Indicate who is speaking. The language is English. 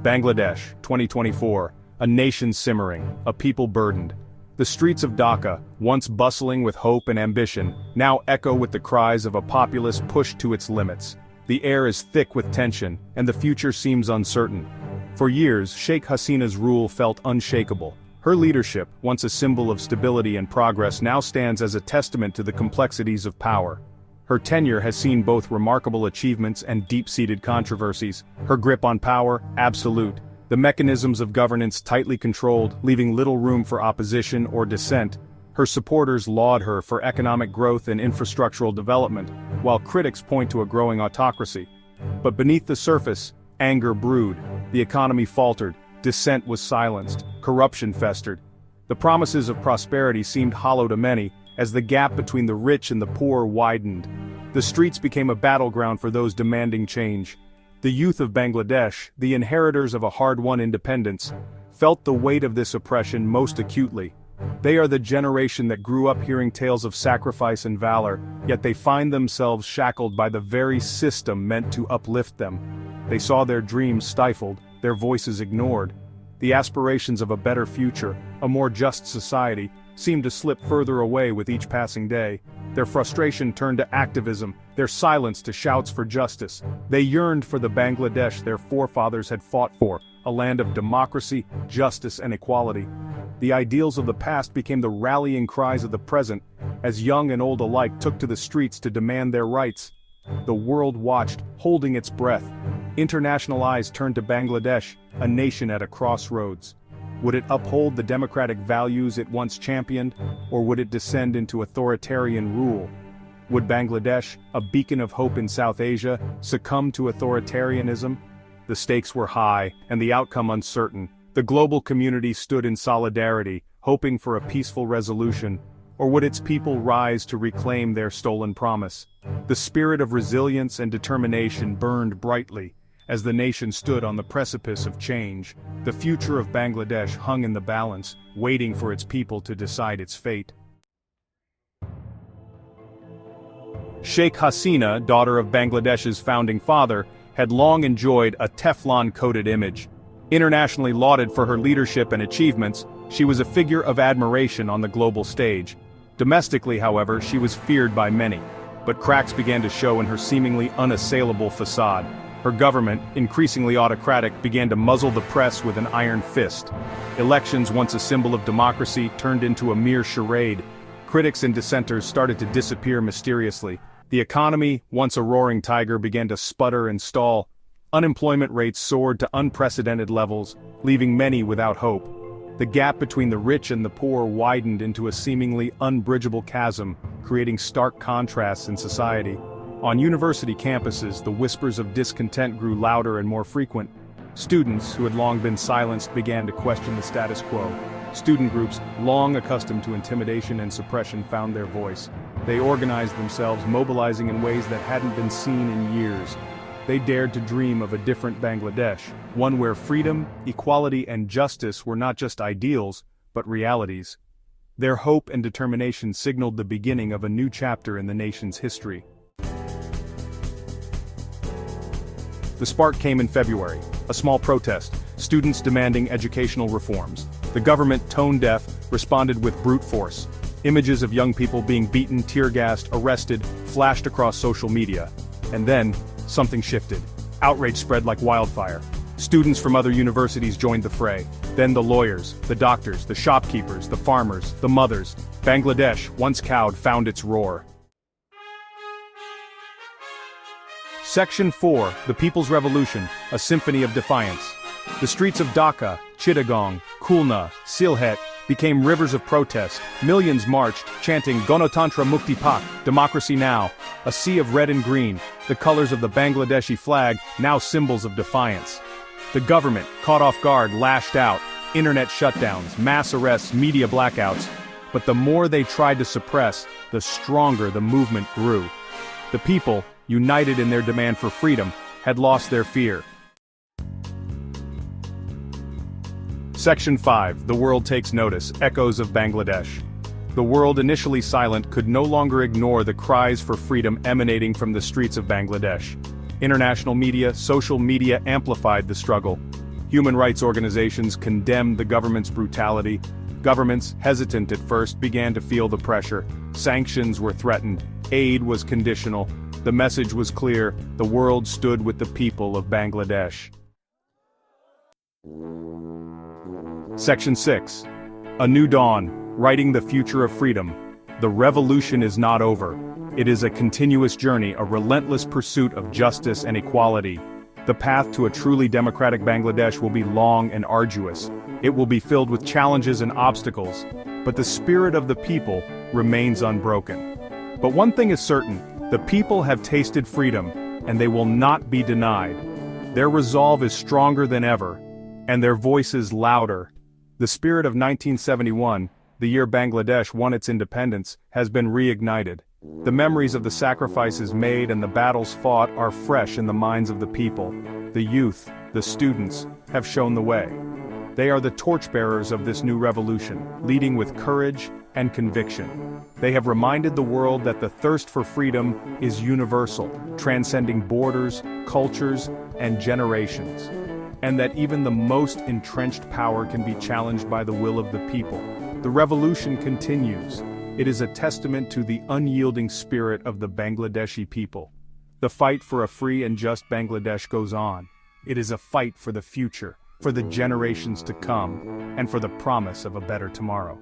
Speaker 1: Bangladesh, 2024, a nation simmering, a people burdened. The streets of Dhaka, once bustling with hope and ambition, now echo with the cries of a populace pushed to its limits. The air is thick with tension, and the future seems uncertain. For years, Sheikh Hasina's rule felt unshakable. Her leadership, once a symbol of stability and progress, now stands as a testament to the complexities of power. Her tenure has seen both remarkable achievements and deep-seated controversies. Her grip on power, absolute. The mechanisms of governance tightly controlled, leaving little room for opposition or dissent. Her supporters laud her for economic growth and infrastructural development, while critics point to a growing autocracy. But beneath the surface, anger brewed. The economy faltered, dissent was silenced, corruption festered. The promises of prosperity seemed hollow to many, as the gap between the rich and the poor widened. The streets became a battleground for those demanding change. The youth of Bangladesh, the inheritors of a hard-won independence, felt the weight of this oppression most acutely. They are the generation that grew up hearing tales of sacrifice and valor, yet they find themselves shackled by the very system meant to uplift them. They saw their dreams stifled, their voices ignored. The aspirations of a better future, a more just society, seemed to slip further away with each passing day. Their frustration turned to activism, their silence to shouts for justice. They yearned for the Bangladesh their forefathers had fought for, a land of democracy, justice and equality. The ideals of the past became the rallying cries of the present, as young and old alike took to the streets to demand their rights. The world watched, holding its breath. International eyes turned to Bangladesh, a nation at a crossroads. Would it uphold the democratic values it once championed, or would it descend into authoritarian rule? Would Bangladesh, a beacon of hope in South Asia, succumb to authoritarianism? The stakes were high, and the outcome uncertain. The global community stood in solidarity, hoping for a peaceful resolution. Or would its people rise to reclaim their stolen promise? The spirit of resilience and determination burned brightly. As the nation stood on the precipice of change, the future of Bangladesh hung in the balance, waiting for its people to decide its fate. Sheikh Hasina, daughter of Bangladesh's founding father, had long enjoyed a Teflon-coated image. Internationally lauded for her leadership and achievements, she was a figure of admiration on the global stage. Domestically, however, she was feared by many. But cracks began to show in her seemingly unassailable facade. Her government, increasingly autocratic, began to muzzle the press with an iron fist. Elections, once a symbol of democracy, turned into a mere charade. Critics and dissenters started to disappear mysteriously. The economy, once a roaring tiger, began to sputter and stall. Unemployment rates soared to unprecedented levels, leaving many without hope. The gap between the rich and the poor widened into a seemingly unbridgeable chasm, creating stark contrasts in society. On university campuses, the whispers of discontent grew louder and more frequent. Students, who had long been silenced, began to question the status quo. Student groups, long accustomed to intimidation and suppression, found their voice. They organized themselves, mobilizing in ways that hadn't been seen in years. They dared to dream of a different Bangladesh, one where freedom, equality and justice were not just ideals, but realities. Their hope and determination signaled the beginning of a new chapter in the nation's history. The spark came in February, a small protest, students demanding educational reforms. The government, tone-deaf, responded with brute force. Images of young people being beaten, tear-gassed, arrested, flashed across social media. And then, something shifted. Outrage spread like wildfire. Students from other universities joined the fray. Then the lawyers, the doctors, the shopkeepers, the farmers, the mothers. Bangladesh, once cowed, found its roar. Section 4, The People's Revolution, a Symphony of Defiance. The streets of Dhaka, Chittagong, Khulna, Sylhet became rivers of protest. Millions marched, chanting Ganatantra Mukti Pak, Democracy Now, a sea of red and green, the colors of the Bangladeshi flag, now symbols of defiance. The government, caught off guard, lashed out, internet shutdowns, mass arrests, media blackouts. But the more they tried to suppress, the stronger the movement grew. The people, united in their demand for freedom, had lost their fear. Section 5, The World Takes Notice, Echoes of Bangladesh. The world, initially silent, could no longer ignore the cries for freedom emanating from the streets of Bangladesh. International media, social media amplified the struggle. Human rights organizations condemned the government's brutality. Governments, hesitant at first, began to feel the pressure. Sanctions were threatened. Aid was conditional. The message was clear: the world stood with the people of Bangladesh. Section 6. A New Dawn, Writing the Future of Freedom. The revolution is not over. It is a continuous journey, a relentless pursuit of justice and equality. The path to a truly democratic Bangladesh will be long and arduous. It will be filled with challenges and obstacles, but the spirit of the people remains unbroken. But one thing is certain: the people have tasted freedom, and they will not be denied. Their resolve is stronger than ever, and their voices louder. The spirit of 1971, the year Bangladesh won its independence, has been reignited. The memories of the sacrifices made and the battles fought are fresh in the minds of the people. The youth, the students, have shown the way. They are the torchbearers of this new revolution, leading with courage and conviction. They have reminded the world that the thirst for freedom is universal, transcending borders, cultures, and generations. And that even the most entrenched power can be challenged by the will of the people. The revolution continues. It is a testament to the unyielding spirit of the Bangladeshi people. The fight for a free and just Bangladesh goes on. It is a fight for the future, for the generations to come, and for the promise of a better tomorrow.